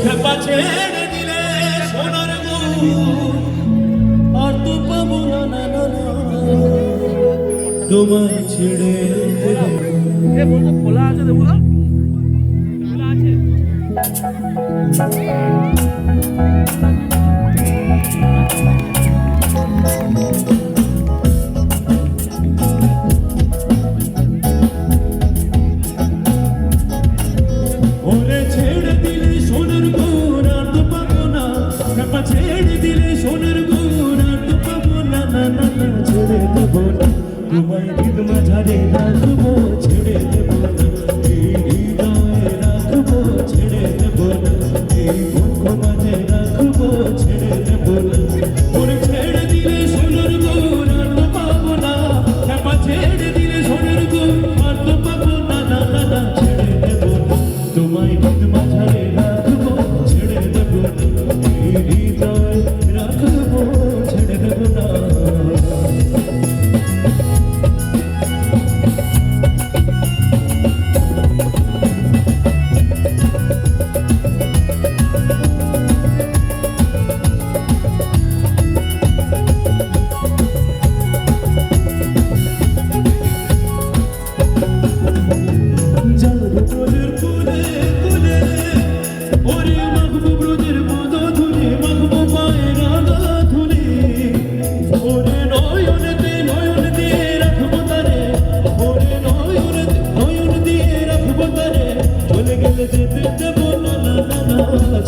খেপা ছেড়ে দিলে সোনার গুণ আর তো পাবো না না না না তোমায় ছেড়ে খোলা আছে দেখো খোলা আছে ওরে ছেড়ে দিলে সোনার গুণ আর তো পাবো না খেপা ছেড়ে দিলে সোনার গুণ আর তো পাবো না না না না ছেড়ে দেবো না তোমায় হৃদ মাঝারে রাখবো ছেড়ে দেবো না এই হৃদয়ে রাখবো ছেড়ে দেবো না এই বুক মাঝে রাখবো ছেড়ে দেবো না ওরে ছেড়ে দিলে সোনার গুণ আর তো পাবো না খেপা ছেড়ে দিলে সোনার গুণ আর তো পাবো না না না না ছেড়ে দেবো না তোমায় হৃদ মাঝারে রাখবো ছেড়ে দেবো না এই হৃদয়ে রাখবো ছেড়ে দেবো না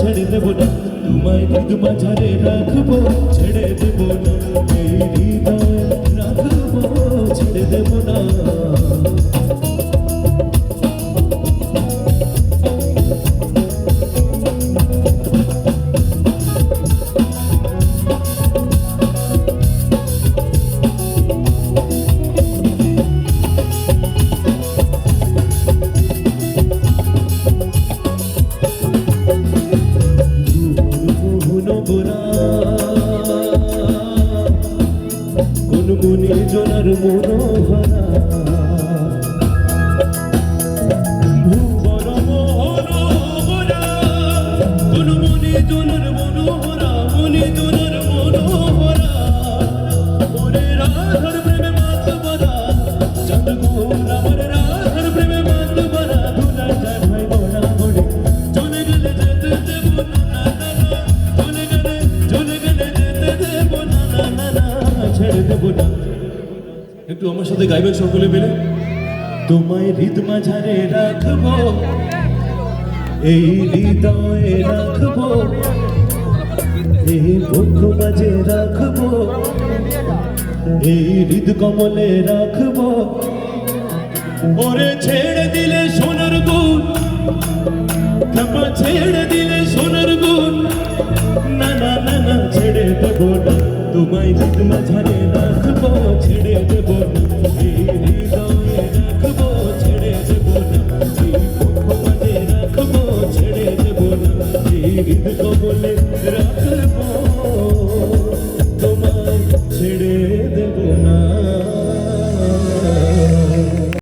ছেড়ে দেবো না তোমায় হৃদ মাঝারে রাখবো ছেড়ে দেবো না এই হৃদয়ে রাখবো ছেড়ে দেবো না গুনগুনি জোনার মনোহরা ভুবন মোহন মোরা গুনগুনি জোনার মনোহরা মনি জোনার মনোহরা ওরে রাধার প্রেমে মাতবরা চাঁদ গোর আমার রাধার প্রেমে মাতবরা দুলা যায় ভাই গোড়া গোড়ে চলে গেলে যেতে দেবো না না না চলে গেলে যেতে দেবো না না না ছেড়ে দেবো না একটু আমার সাথে গাইবেন সকলে মিলে তোমায় হৃদ মাঝারে রাখবো এই হৃদয়ে রাখবো এই বুক মাঝে রাখবো এই হৃদ কমলে রাখবো ওরে ছেড়ে দিলে সোনার গুণ খেপা ছেড়ে দিলে সোনার গুণ না না না না ছেড়ে দেবো না তোমায় হৃদ মাঝারে রাখবো ছেড়ে দেবো না এই হৃদয়ে রাখবো ছেড়ে দেবো না এই বুক মাঝে রাখবো ছেড়ে দেবো না এই হৃদ